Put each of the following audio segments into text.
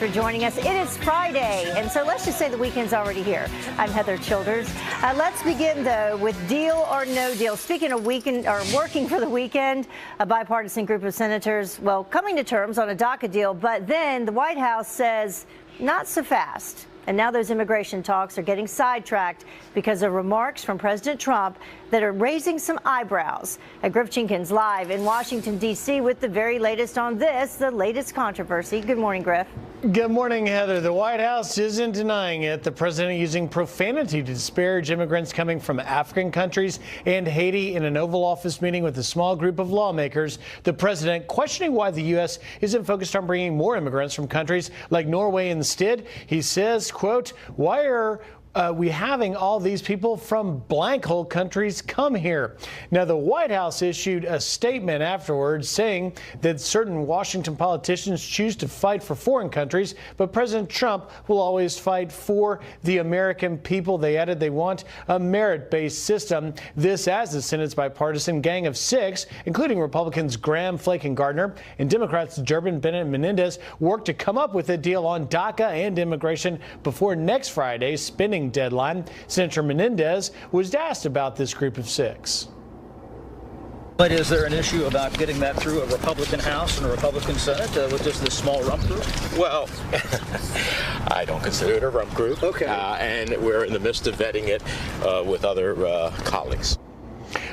For joining us. It is Friday, and so let's just say the weekend's already here. I'm Heather Childers. Let's begin, though, with deal or no deal. Speaking of weekend or working for the weekend, a bipartisan group of senators, well, coming to terms on a DACA deal, but then the White House says not so fast. And now those immigration talks are getting sidetracked because of remarks from President Trump that are raising some eyebrows. Griff Jenkins live in Washington, D.C. with the very latest on this, the latest controversy. Good morning, Griff. Good morning, Heather. The White House isn't denying it. The president using profanity to disparage immigrants coming from African countries and Haiti in an Oval Office meeting with a small group of lawmakers. The president questioning why the U.S. isn't focused on bringing more immigrants from countries like Norway instead. He says, quote, why are we having all these people from blank hole countries come here? Now, the White House issued a statement afterwards saying that certain Washington politicians choose to fight for foreign countries, but President Trump will always fight for the American people. They added they want a merit-based system. This as the Senate's bipartisan gang of six, including Republicans Graham, Flake, and Gardner, and Democrats Durbin, Bennett, and Menendez, worked to come up with a deal on DACA and immigration before next Friday's spending deadline. Senator Menendez was asked about this group of six. But is there an issue about getting that through a Republican House and a Republican Senate with just this small rump group? Well, I don't consider it a rump group. Okay. And we're in the midst of vetting it with other colleagues.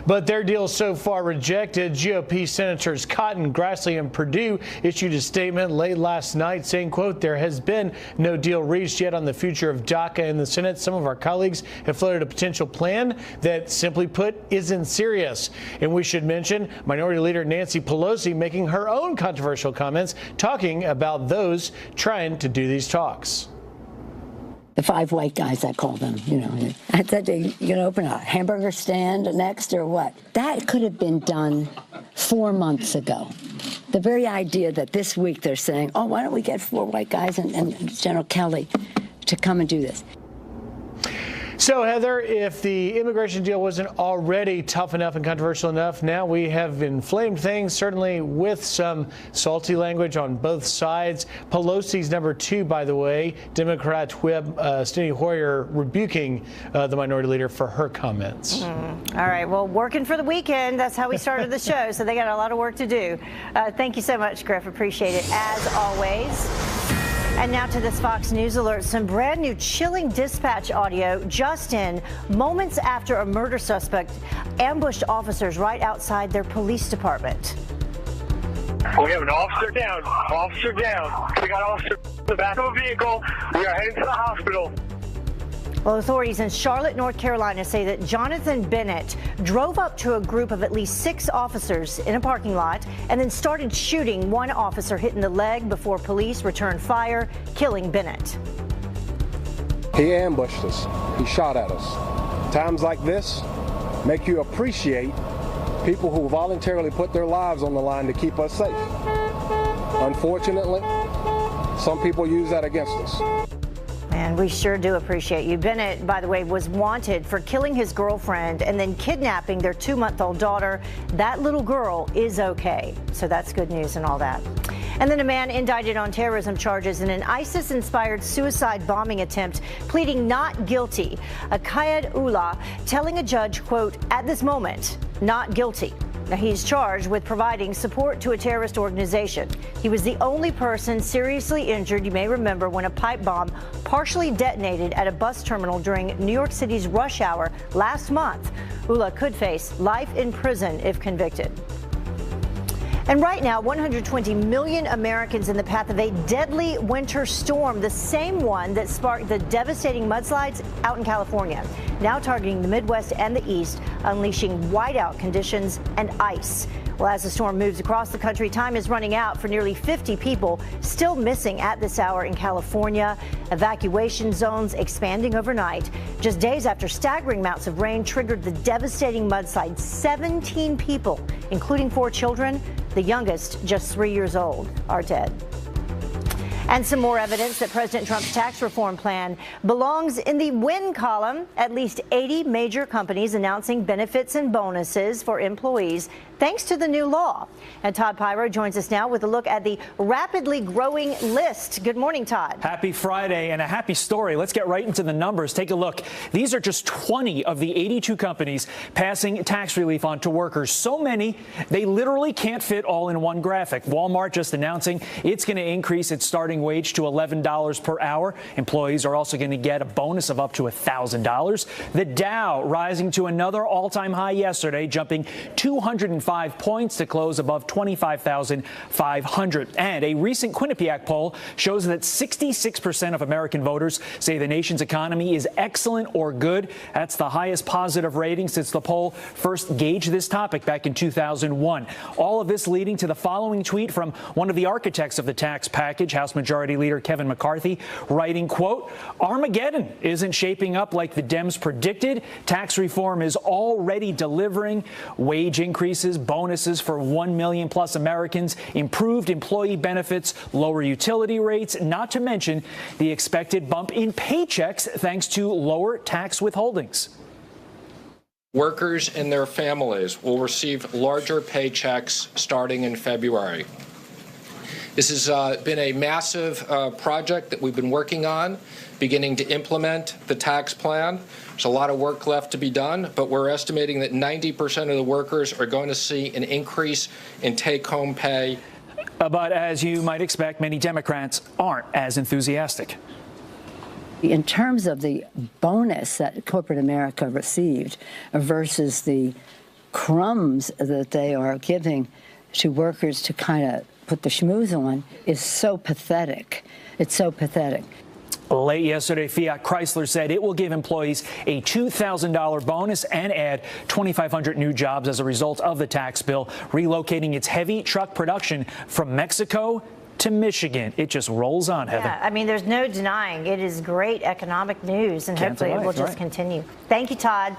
But their deal so far rejected. GOP Senators Cotton, Grassley, and Perdue issued a statement late last night saying, quote, there has been no deal reached yet on the future of DACA in the Senate. Some of our colleagues have floated a potential plan that, simply put, isn't serious. And we should mention Minority Leader Nancy Pelosi making her own controversial comments, talking about those trying to do these talks. The five white guys, I call them, you know. I said, you can open a hamburger stand next or what? That could have been done 4 months ago. The very idea that this week they're saying, oh, why don't we get four white guys and General Kelly to come and do this? So, Heather, if the immigration deal wasn't already tough enough and controversial enough, now we have inflamed things, certainly with some salty language on both sides. Pelosi's number two, by the way, Democrat Whip Steny Hoyer, rebuking the minority leader for her comments. All right. Well, working for the weekend. That's how we started the show. So they got a lot of work to do. Thank you so much, Griff. Appreciate it, as always. And now to this Fox News alert. Some brand new chilling dispatch audio just in moments after a murder suspect ambushed officers right outside their police department. We have an officer down. Officer down. We got officer in the back of a vehicle. We are heading to the hospital. Well, authorities in Charlotte, North Carolina say that Jonathan Bennett drove up to a group of at least 6 officers in a parking lot and then started shooting. One officer hit in the leg before police returned fire, killing Bennett. He ambushed us. He shot at us. Times like this make you appreciate people who voluntarily put their lives on the line to keep us safe. Unfortunately, some people use that against us. And we sure do appreciate you. Bennett, by the way, was wanted for killing his girlfriend and then kidnapping their 2-month-old daughter. That little girl is okay. So that's good news and all that. And then a man indicted on terrorism charges in an ISIS-inspired suicide bombing attempt, pleading not guilty. Kayed Ullah telling a judge, quote, at this moment, not guilty. Now, he's charged with providing support to a terrorist organization. He was the only person seriously injured, you may remember, when a pipe bomb partially detonated at a bus terminal during New York City's rush hour last month. Ullah could face life in prison if convicted. And right now, 120 million Americans in the path of a deadly winter storm, the same one that sparked the devastating mudslides out in California, now targeting the Midwest and the East, unleashing whiteout conditions and ice. Well, as the storm moves across the country, time is running out for nearly 50 people still missing at this hour in California. Evacuation zones expanding overnight. Just days after staggering amounts of rain triggered the devastating mudslide, 17 people, including 4 children, the youngest just 3 years old, are dead. And some more evidence that President Trump's tax reform plan belongs in the win column. At least 80 major companies announcing benefits and bonuses for employees thanks to the new law. And Todd Pirro joins us now with a look at the rapidly growing list. Good morning, Todd. Happy Friday and a happy story. Let's get right into the numbers. Take a look. These are just 20 of the 82 companies passing tax relief on to workers. So many, they literally can't fit all in one graphic. Walmart just announcing it's going to increase its starting wage to $11 per hour. Employees are also going to get a bonus of up to $1,000. The Dow rising to another all-time high yesterday, jumping 205 points to close above 25,500. And a recent Quinnipiac poll shows that 66% of American voters say the nation's economy is excellent or good. That's the highest positive rating since the poll first gauged this topic back in 2001. All of this leading to the following tweet from one of the architects of the tax package, House Majority Leader Kevin McCarthy, writing, quote, "Armageddon isn't shaping up like the Dems predicted. Tax reform is already delivering wage increases, bonuses for 1 million plus Americans, improved employee benefits, lower utility rates, not to mention the expected bump in paychecks thanks to lower tax withholdings." Workers and their families will receive larger paychecks starting in February. This has been a massive project that we've been working on, beginning to implement the tax plan. There's a lot of work left to be done, but we're estimating that 90% of the workers are going to see an increase in take-home pay. But as you might expect, many Democrats aren't as enthusiastic. In terms of the bonus that corporate America received versus the crumbs that they are giving to workers to kind of put the schmooze on is so pathetic. It's so pathetic. Late yesterday, Fiat Chrysler said it will give employees a $2,000 bonus and add 2,500 new jobs as a result of the tax bill, relocating its heavy truck production from Mexico to Michigan. It just rolls on, Heather. Yeah, I mean, there's no denying it is great economic news, and hopefully it will just continue. Thank you, Todd.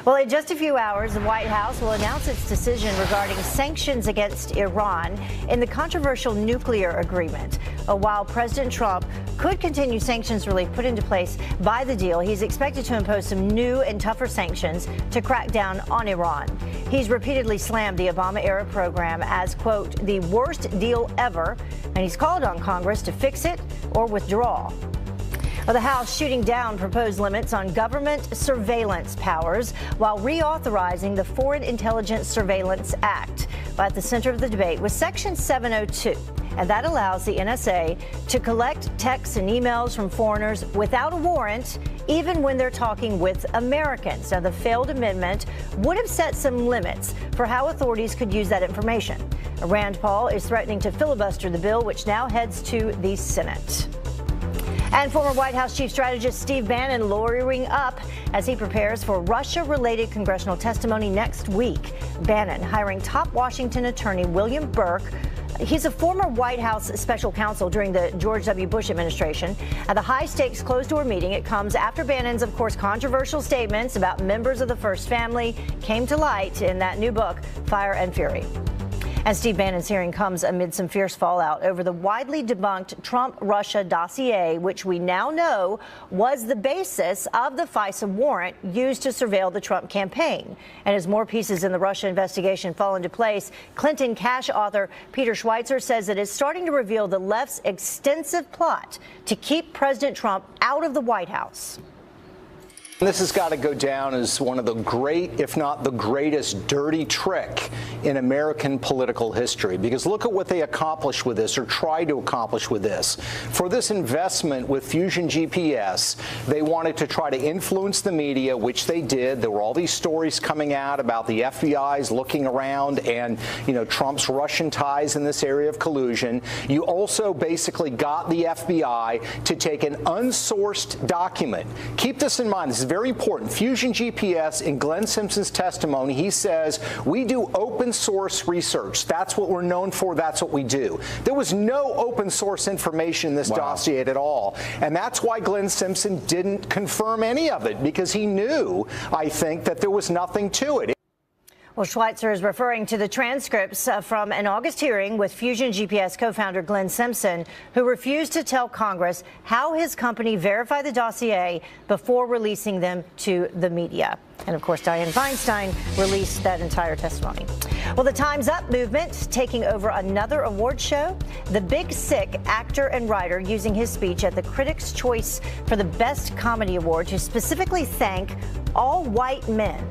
Well, in just a few hours, the White House will announce its decision regarding sanctions against Iran in the controversial nuclear agreement. While President Trump could continue sanctions relief put into place by the deal, he's expected to impose some new and tougher sanctions to crack down on Iran. He's repeatedly slammed the Obama-era program as, quote, the worst deal ever, and he's called on Congress to fix it or withdraw. The House shooting down proposed limits on government surveillance powers while reauthorizing the Foreign Intelligence Surveillance Act. But at the center of the debate was Section 702, and that allows the NSA to collect texts and emails from foreigners without a warrant, even when they're talking with Americans. Now, the failed amendment would have set some limits for how authorities could use that information. Rand Paul is threatening to filibuster the bill, which now heads to the Senate. And former White House chief strategist Steve Bannon lawyering up as he prepares for Russia-related congressional testimony next week. Bannon hiring top Washington attorney William Burke. He's a former White House special counsel during the George W. Bush administration. At the high-stakes closed-door meeting, it comes after Bannon's, of course, controversial statements about members of the First Family came to light in that new book, Fire and Fury. And Steve Bannon's hearing comes amid some fierce fallout over the widely debunked Trump-Russia dossier, which we now know was the basis of the FISA warrant used to surveil the Trump campaign. And as more pieces in the Russia investigation fall into place, Clinton Cash author Peter Schweitzer says it is starting to reveal the left's extensive plot to keep President Trump out of the White House. This has got to go down as one of the great, if not the greatest, dirty trick in American political history. Because look at what they accomplished with this, or tried to accomplish with this. For this investment with Fusion GPS, they wanted to try to influence the media, which they did. There were all these stories coming out about the FBI's looking around and, you know, Trump's Russian ties in this area of collusion. You also basically got the FBI to take an unsourced document. Keep this in mind. This is very important. Fusion GPS, in Glenn Simpson's testimony, he says, we do open source research. That's what we're known for. That's what we do. There was no open source information in this dossier at all. And that's why Glenn Simpson didn't confirm any of it, because he knew, I think, that there was nothing to it. Well, Schweitzer is referring to the transcripts from an August hearing with Fusion GPS co-founder Glenn Simpson, who refused to tell Congress how his company verified the dossier before releasing them to the media. And of course, Dianne Feinstein released that entire testimony. Well, the Time's Up movement taking over another award show. The Big Sick actor and writer using his speech at the Critics' Choice for the Best Comedy Award to specifically thank all white men.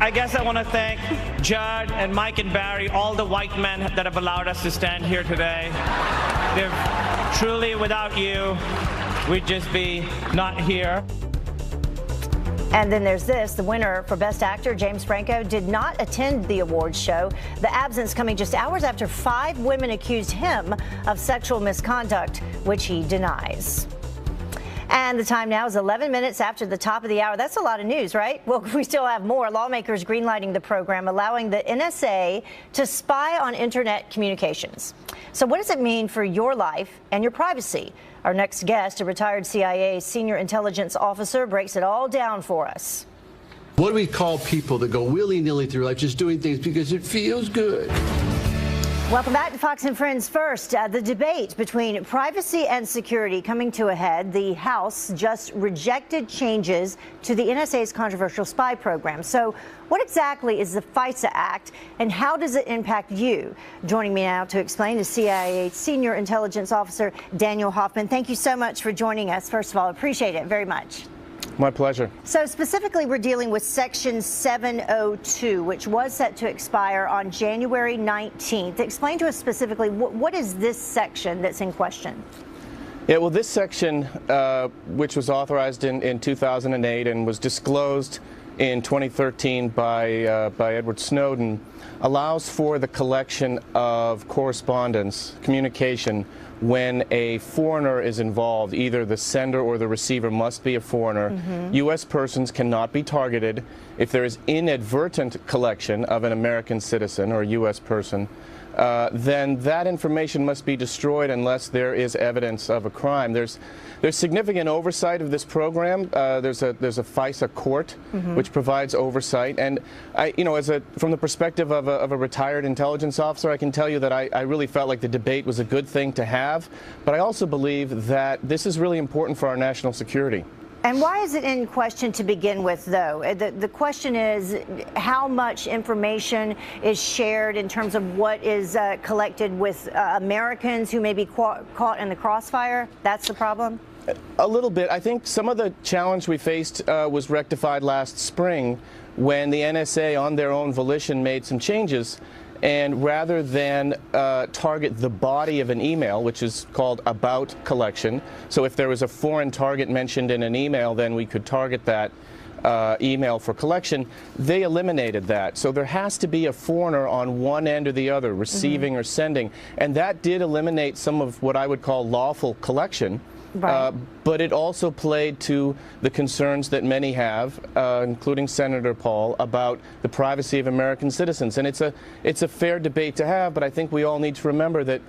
I guess I want to thank Judd and Mike and Barry, all the white men that have allowed us to stand here today. They're truly, without you, we'd just be not here. And then there's this. The winner for Best Actor, James Franco, did not attend the awards show. The absence coming just hours after 5 women accused him of sexual misconduct, which he denies. And the time now is 11 minutes after the top of the hour. That's a lot of news, right? Well, we still have more. Lawmakers greenlighting the program, allowing the NSA to spy on internet communications. So what does it mean for your life and your privacy? Our next guest, a retired CIA senior intelligence officer, breaks it all down for us. What do we call people that go willy-nilly through life just doing things because it feels good? Welcome back to Fox and Friends. First, the debate between privacy and security coming to a head. The House just rejected changes to the NSA's controversial spy program. So what exactly is the FISA Act and how does it impact you? Joining me now to explain is CIA Senior Intelligence Officer Daniel Hoffman. Thank you so much for joining us. First of all, appreciate it very much. My pleasure. So specifically, we're dealing with Section 702, which was set to expire on January 19th. Explain to us specifically, what is this section that's in question? Yeah, well, this section, which was authorized in 2008 and was disclosed in 2013 by Edward Snowden, allows for the collection of correspondence, communication, when a foreigner is involved. Either the sender or the receiver must be a foreigner. U.S. persons cannot be targeted. If there is inadvertent collection of an American citizen or a U.S. person, then that information must be destroyed unless there is evidence of a crime. There's significant oversight of this program. There's a FISA court which provides oversight, and from the perspective of a retired intelligence officer, I can tell you that I really felt like the debate was a good thing to have, but I also believe that this is really important for our national security. And why is it in question to begin with, though? The question is how much information is shared in terms of what is collected with Americans who may be caught in the crossfire? That's the problem? A little bit. I think some of the challenge we faced was rectified last spring when the NSA, on their own volition, made some changes. And rather than target the body of an email, which is called about collection, so if there was a foreign target mentioned in an email, then we could target that email for collection, they eliminated that. So there has to be a foreigner on one end or the other, receiving or sending. And that did eliminate some of what I would call lawful collection. Right. But it also played to the concerns that many have, including Senator Paul, about the privacy of American citizens. And it's a fair debate to have, but I think we all need to remember that,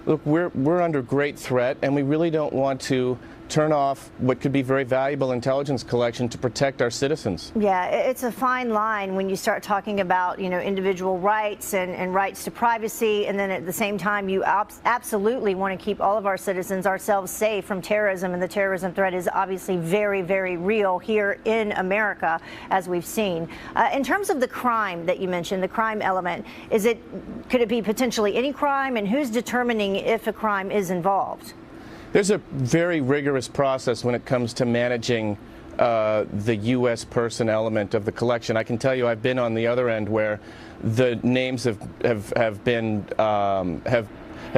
look, we're under great threat, and we really don't want to turn off what could be very valuable intelligence collection to protect our citizens. Yeah, it's a fine line when you start talking about, individual rights and rights to privacy, and then at the same time you absolutely want to keep all of our citizens, ourselves, safe from terrorism, and the terrorism threat is obviously very, very real here in America, as we've seen. In terms of the crime that you mentioned, the crime element, could it be potentially any crime, and who's determining if a crime is involved? There's a very rigorous process when it comes to managing the U.S. person element of the collection. I can tell you I've been on the other end where the names have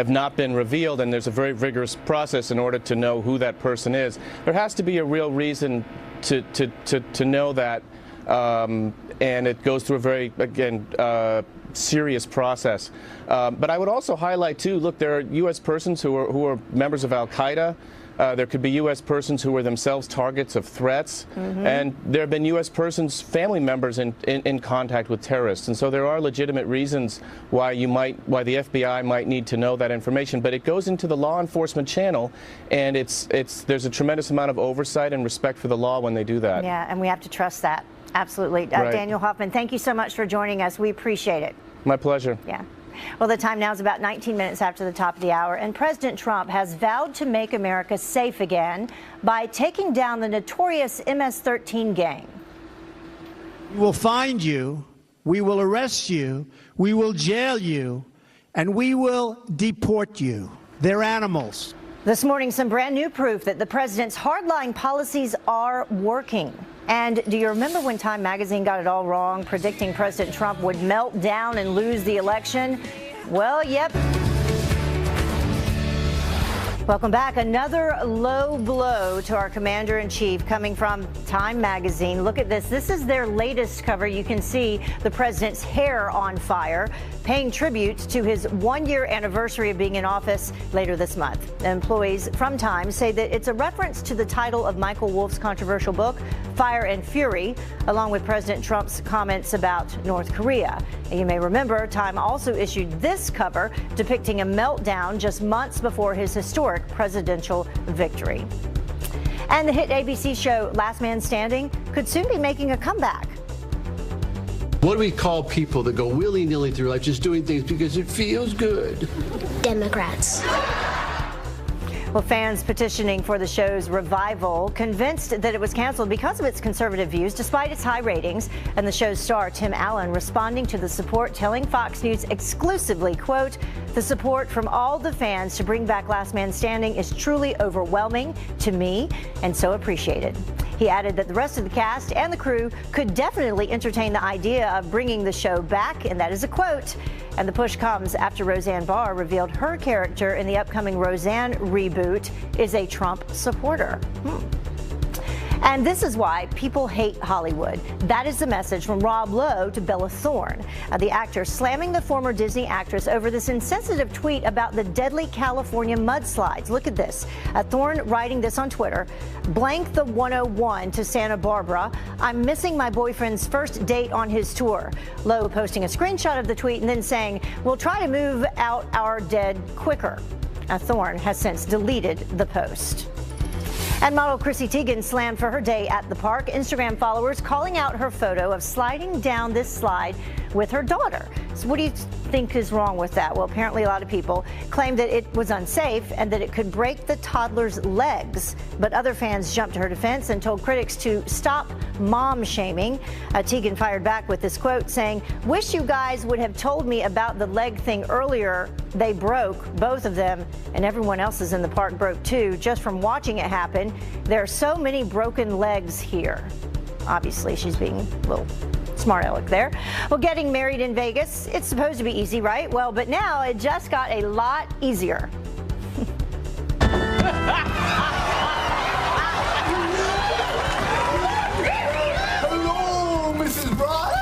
not been revealed, and there's a very rigorous process in order to know who that person is. There has to be a real reason to know that, and it goes through a very, again, serious process. But I would also highlight, too, look, there are U.S. persons who are members of al-Qaeda. There could be U.S. persons who were themselves targets of threats. And there have been U.S. persons, family members, in contact with terrorists. And so there are legitimate reasons why the FBI might need to know that information. But it goes into the law enforcement channel, and there's a tremendous amount of oversight and respect for the law when they do that. Yeah, and we have to trust that. Absolutely. Right. Daniel Hoffman, thank you so much for joining us. We appreciate it. My pleasure. Yeah. Well, the time now is about 19 minutes after the top of the hour, and President Trump has vowed to make America safe again by taking down the notorious MS-13 gang. We will find you, we will arrest you, we will jail you, and we will deport you. They're animals. This morning, some brand new proof that the president's hardline policies are working. And do you remember when Time magazine got it all wrong, predicting President Trump would melt down and lose the election? Well, yep. Welcome back. Another low blow to our commander-in-chief coming from Time magazine. Look at this. This is their latest cover. You can see the president's hair on fire, paying tribute to his one-year anniversary of being in office later this month. Employees from Time say that it's a reference to the title of Michael Wolff's controversial book, Fire and Fury, along with President Trump's comments about North Korea. And you may remember Time also issued this cover depicting a meltdown just months before his historic presidential victory. And the hit ABC show Last Man Standing could soon be making a comeback. What do we call people that go willy-nilly through life just doing things because it feels good? Democrats. Well, fans petitioning for the show's revival, convinced that it was canceled because of its conservative views, despite its high ratings. And the show's star, Tim Allen, responding to the support, telling Fox News exclusively, quote, "The support from all the fans to bring back Last Man Standing is truly overwhelming to me and so appreciated." He added that the rest of the cast and the crew could definitely entertain the idea of bringing the show back, and that is a quote. And the push comes after Roseanne Barr revealed her character in the upcoming Roseanne reboot is a Trump supporter. And this is why people hate Hollywood. That is the message from Rob Lowe to Bella Thorne, the actor slamming the former Disney actress over this insensitive tweet about the deadly California mudslides. Look at this. Thorne writing this on Twitter. "Blank the 101 to Santa Barbara. I'm missing my boyfriend's first date on his tour." Lowe posting a screenshot of the tweet and then saying, "We'll try to move out our dead quicker." Thorne has since deleted the post. And model Chrissy Teigen slammed for her day at the park. Instagram followers calling out her photo of sliding down this slide with her daughter. So what do you think is wrong with that? Well, apparently a lot of people claim that it was unsafe and that it could break the toddler's legs. But other fans jumped to her defense and told critics to stop mom shaming. Teigen fired back with this quote saying, "Wish you guys would have told me about the leg thing earlier. They broke, both of them, and everyone else's in the park broke too, just from watching it happen. There are so many broken legs here." Obviously, she's being a little smart aleck there. Well, getting married in Vegas, it's supposed to be easy, right? Well, but now it just got a lot easier. Hello, Mrs. Ross.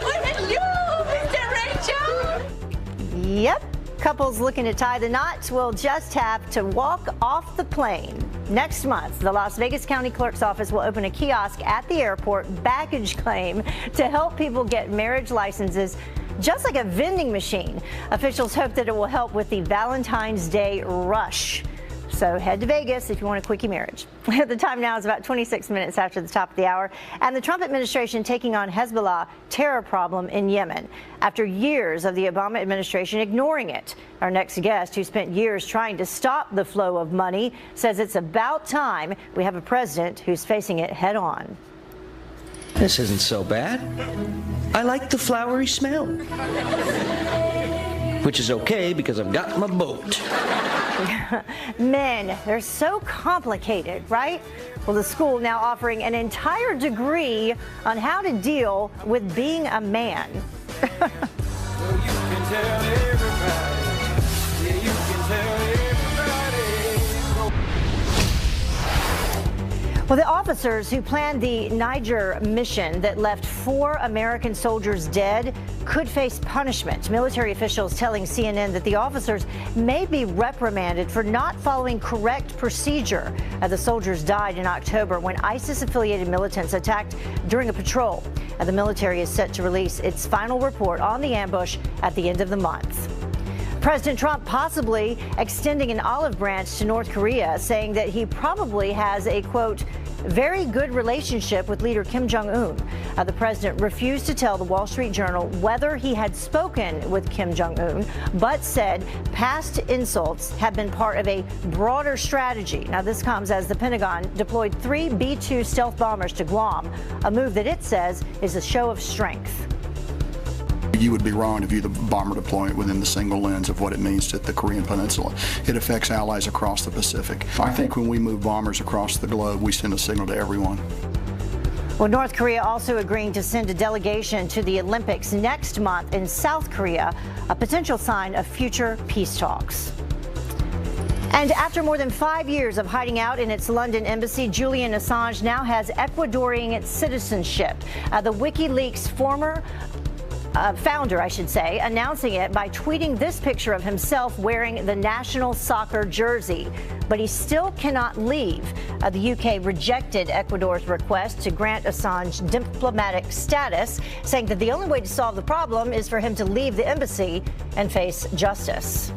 Hello, Mr. Rachel. Yep. Couples looking to tie the knots will just have to walk off the plane. Next month, the Las Vegas County Clerk's Office will open a kiosk at the airport, baggage claim, to help people get marriage licenses, just like a vending machine. Officials hope that it will help with the Valentine's Day rush. So head to Vegas if you want a quickie marriage. The time now is about 26 minutes after the top of the hour. And the Trump administration taking on Hezbollah terror problem in Yemen after years of the Obama administration ignoring it. Our next guest, who spent years trying to stop the flow of money, says it's about time we have a president who's facing it head on. This isn't so bad. I like the flowery smell. Which is okay because I've got my boat. Men, they're so complicated, right? Well, the school now offering an entire degree on how to deal with being a man. Well, the officers who planned the Niger mission that left 4 American soldiers dead could face punishment. Military officials telling CNN that the officers may be reprimanded for not following correct procedure. The soldiers died in October when ISIS-affiliated militants attacked during a patrol. The military is set to release its final report on the ambush at the end of the month. President Trump possibly extending an olive branch to North Korea, saying that he probably has a, quote, very good relationship with leader Kim Jong-un. The president refused to tell the Wall Street Journal whether he had spoken with Kim Jong-un, but said past insults have been part of a broader strategy. Now, this comes as the Pentagon deployed 3 B-2 stealth bombers to Guam, a move that it says is a show of strength. You would be wrong to view the bomber deployment within the single lens of what it means to the Korean Peninsula. It affects allies across the Pacific. I think when we move bombers across the globe, we send a signal to everyone. Well, North Korea also agreeing to send a delegation to the Olympics next month in South Korea, a potential sign of future peace talks. And after more than 5 years of hiding out in its London embassy, Julian Assange now has Ecuadorian citizenship. The WikiLeaks former founder, I should say, announcing it by tweeting this picture of himself wearing the national soccer jersey. But he still cannot leave. The UK rejected Ecuador's request to grant Assange diplomatic status, saying that the only way to solve the problem is for him to leave the embassy and face justice.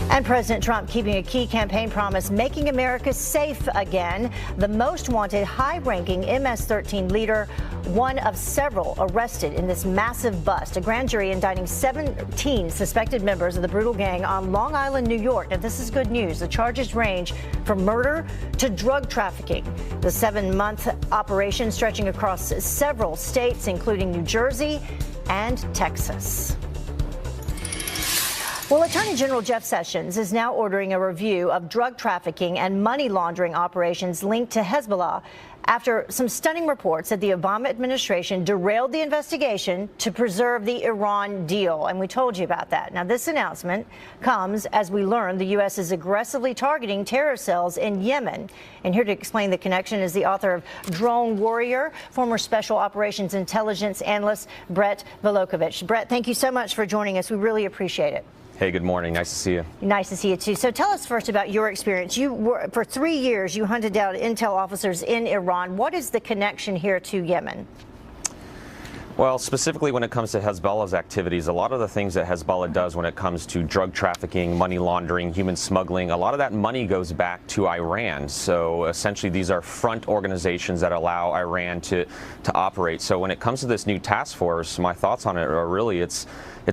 And President Trump keeping a key campaign promise, making America safe again. The most wanted high-ranking MS-13 leader, one of several arrested in this massive bust. A grand jury indicting 17 suspected members of the brutal gang on Long Island, New York. Now, this is good news. The charges range from murder to drug trafficking. The 7-month operation stretching across several states, including New Jersey and Texas. Well, Attorney General Jeff Sessions is now ordering a review of drug trafficking and money laundering operations linked to Hezbollah after some stunning reports that the Obama administration derailed the investigation to preserve the Iran deal. And we told you about that. Now, this announcement comes as we learn the U.S. is aggressively targeting terror cells in Yemen. And here to explain the connection is the author of Drone Warrior, former Special Operations Intelligence Analyst Brett Velokovich. Brett, thank you so much for joining us. We really appreciate it. Hey, good morning. Nice to see you. Nice to see you, too. So tell us first about your experience. You were, for 3 years, you hunted down intel officers in Iran. What is the connection here to Yemen? Well, specifically when it comes to Hezbollah's activities, a lot of the things that Hezbollah does when it comes to drug trafficking, money laundering, human smuggling, a lot of that money goes back to Iran. So essentially these are front organizations that allow Iran to operate. So when it comes to this new task force, my thoughts on it are really it's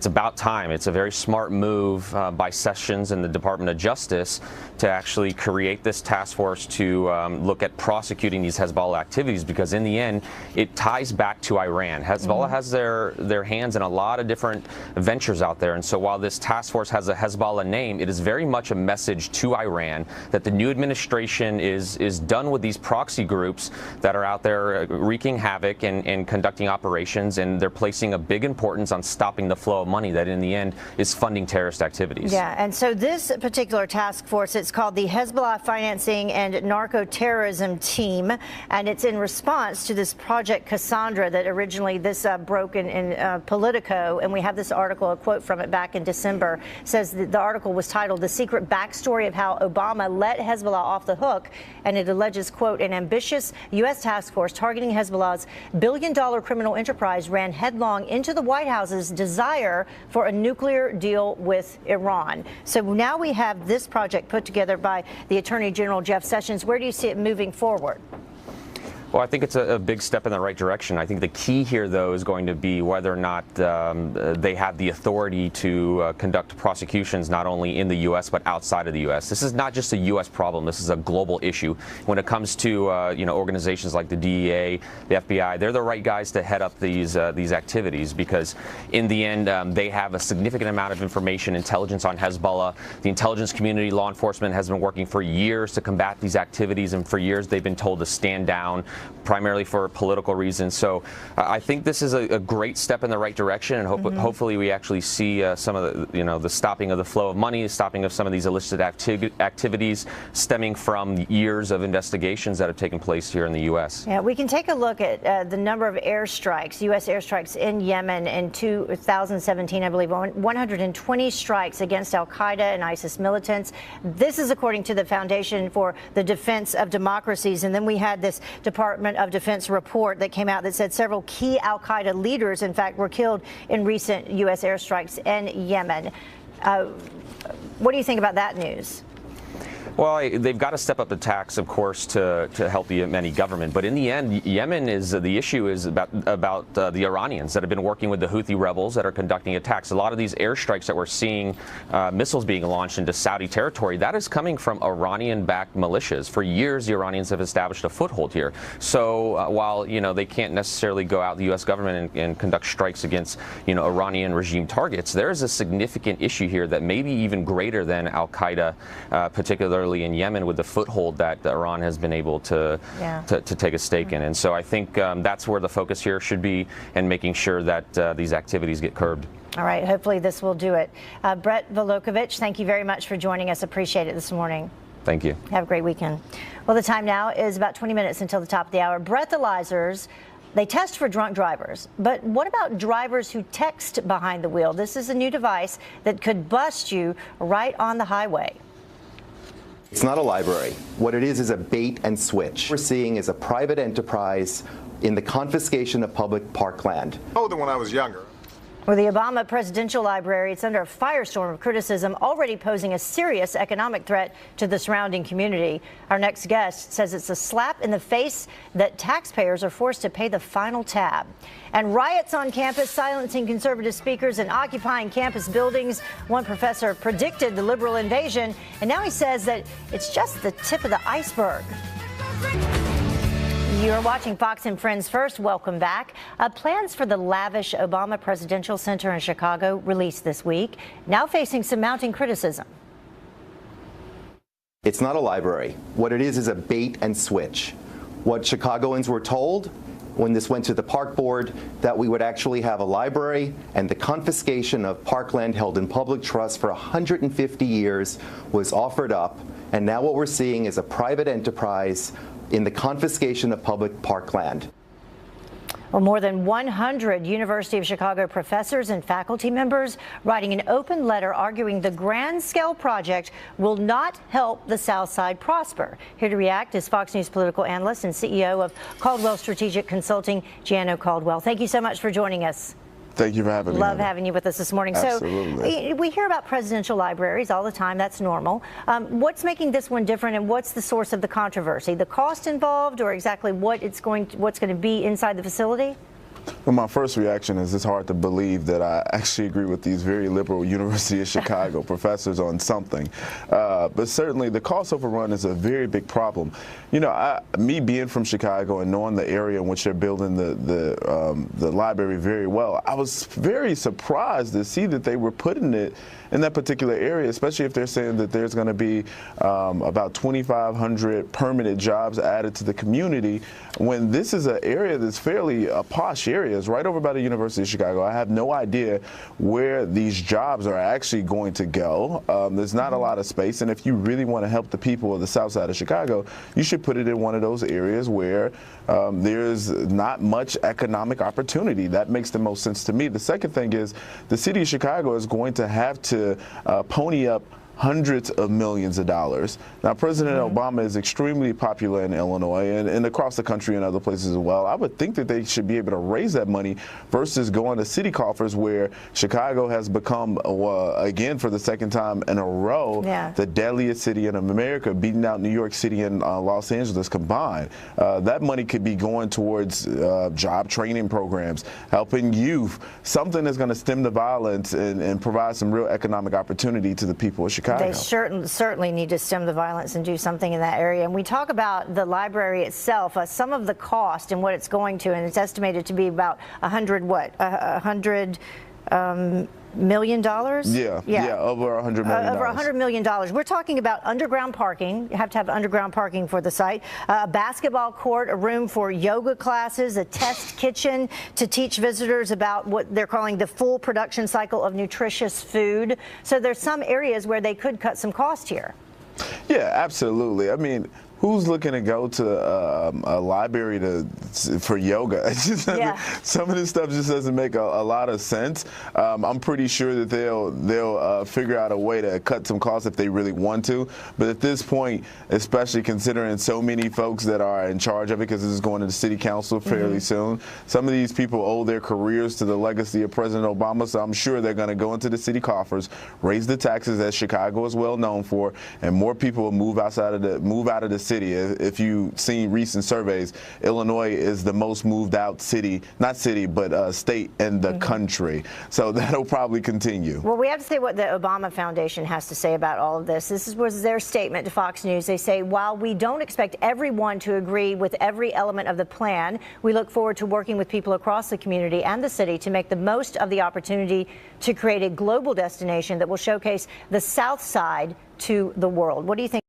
about time. It's a very smart move by Sessions and the Department of Justice to actually create this task force to look at prosecuting these Hezbollah activities, because in the end, it ties back to Iran. Hezbollah has their hands in a lot of different ventures out there. And so while this task force has a Hezbollah name, it is very much a message to Iran that the new administration is done with these proxy groups that are out there wreaking havoc and conducting operations, and they're placing a big importance on stopping the flow of money that in the end is funding terrorist activities. Yeah, and so this particular task force, it's called the Hezbollah Financing and Narco-Terrorism Team, and it's in response to this Project Cassandra that originally this broke in Politico, and we have this article, a quote from it back in December, says that the article was titled "The Secret Backstory of How Obama Let Hezbollah Off the Hook," and it alleges, quote, an ambitious U.S. task force targeting Hezbollah's billion-dollar criminal enterprise ran headlong into the White House's desire for a nuclear deal with Iran. So now we have this project put together by the Attorney General Jeff Sessions. Where do you see it moving forward? Well, I think it's a big step in the right direction. I think the key here, though, is going to be whether or not they have the authority to conduct prosecutions not only in the U.S. but outside of the U.S. This is not just a U.S. problem. This is a global issue. When it comes to organizations like the DEA, the FBI, they're the right guys to head up these activities, because in the end they have a significant amount of information, intelligence on Hezbollah. The intelligence community, law enforcement has been working for years to combat these activities, and for years they've been told to stand down, primarily for political reasons. So I think this is a great step in the right direction, and hopefully we actually see some of the stopping of the flow of money, the stopping of some of these illicit activities stemming from years of investigations that have taken place here in the U.S. Yeah, we can take a look at the number of airstrikes, U.S. airstrikes in Yemen in 2017, I believe, 120 strikes against al-Qaeda and ISIS militants. This is according to the Foundation for the Defense of Democracies. And then we had this Department of Defense report that came out that said several key al-Qaeda leaders, in fact, were killed in recent U.S. airstrikes in Yemen. What do you think about that news? Well, they've got to step up the tax, of course, to help the Yemeni government. But in the end, Yemen is the issue is about the Iranians that have been working with the Houthi rebels that are conducting attacks. A lot of these airstrikes that we're seeing, missiles being launched into Saudi territory, that is coming from Iranian-backed militias. For years, the Iranians have established a foothold here. So while they can't necessarily go out, the U.S. government, and conduct strikes against Iranian regime targets, there is a significant issue here that may be even greater than Al-Qaeda, particularly in Yemen, with the foothold that Iran has been able to take a stake in. And so I think that's where the focus here should be, and making sure that these activities get curbed. All right. Hopefully this will do it. Brett Velokovich, thank you very much for joining us. Appreciate it this morning. Thank you. Have a great weekend. Well, the time now is about 20 minutes until the top of the hour. Breathalyzers, they test for drunk drivers. But what about drivers who text behind the wheel? This is a new device that could bust you right on the highway. It's not a library. What it is a bait and switch. What we're seeing is a private enterprise in the confiscation of public parkland. Older when I was younger. Well, the Obama Presidential Library, it's under a firestorm of criticism, already posing a serious economic threat to the surrounding community. Our next guest says it's a slap in the face that taxpayers are forced to pay the final tab. And riots on campus, silencing conservative speakers and occupying campus buildings. One professor predicted the liberal invasion, and now he says that it's just the tip of the iceberg. You're watching Fox and Friends First. Welcome back. Plans for the lavish Obama Presidential Center in Chicago released this week, now facing some mounting criticism. It's not a library. What it is a bait and switch. What Chicagoans were told when this went to the park board, that we would actually have a library, and the confiscation of parkland held in public trust for 150 years was offered up. And now what we're seeing is a private enterprise in the confiscation of public parkland. Well, more than 100 University of Chicago professors and faculty members writing an open letter arguing the grand-scale project will not help the South Side prosper. Here to react is Fox News political analyst and CEO of Caldwell Strategic Consulting, Gianno Caldwell. Thank you so much for joining us. Thank you for having me. Love having you with us this morning. Absolutely. So we hear about presidential libraries all the time. That's normal. What's making this one different, and what's the source of the controversy? The cost involved, or exactly what's going to be inside the facility? Well, my first reaction is it's hard to believe that I actually agree with these very liberal University of Chicago professors on something. But certainly the cost overrun is a very big problem. Me being from Chicago and knowing the area in which they're building the library very well, I was very surprised to see that they were putting it in that particular area, especially if they're saying that there's going to be about 2,500 permanent jobs added to the community, when this is an area that's fairly posh area. It's right over by the University of Chicago. I have no idea where these jobs are actually going to go. There's not a lot of space, and if you really want to help the people of the south side of Chicago, you should put it in one of those areas where there's not much economic opportunity. That makes the most sense to me. The second thing is the city of Chicago is going to have to pony up hundreds of millions of dollars. Now, President Obama is extremely popular in Illinois and across the country and other places as well. I would think that they should be able to raise that money versus going to city coffers, where Chicago has become, again, for the second time in a row, the deadliest city in America, beating out New York City and Los Angeles combined. That money could be going towards job training programs, helping youth, something that's going to stem the violence and provide some real economic opportunity to the people of Chicago. They certainly need to stem the violence and do something in that area. And we talk about the library itself, some of the cost and what it's going to, and it's estimated to be about $100 million? Yeah, over $100 million. Over $100 million. We're talking about underground parking. You have to have underground parking for the site. A basketball court, a room for yoga classes, a test kitchen to teach visitors about what they're calling the full production cycle of nutritious food. So there's some areas where they could cut some cost here. Yeah, absolutely. I mean, who's looking to go to a library for yoga? It just some of this stuff just doesn't make a lot of sense. I'm pretty sure that they'll figure out a way to cut some costs if they really want to. But at this point, especially considering so many folks that are in charge of it, because this is going to the city council fairly soon, some of these people owe their careers to the legacy of President Obama. So I'm sure they're going to go into the city coffers, raise the taxes as Chicago is well known for, and more people will move out of the city. If you've seen recent surveys, Illinois is the most moved out city, not city, but state in the country. So that'll probably continue. Well, we have to say what the Obama Foundation has to say about all of this. This was their statement to Fox News. They say, while we don't expect everyone to agree with every element of the plan, we look forward to working with people across the community and the city to make the most of the opportunity to create a global destination that will showcase the South Side to the world. What do you think?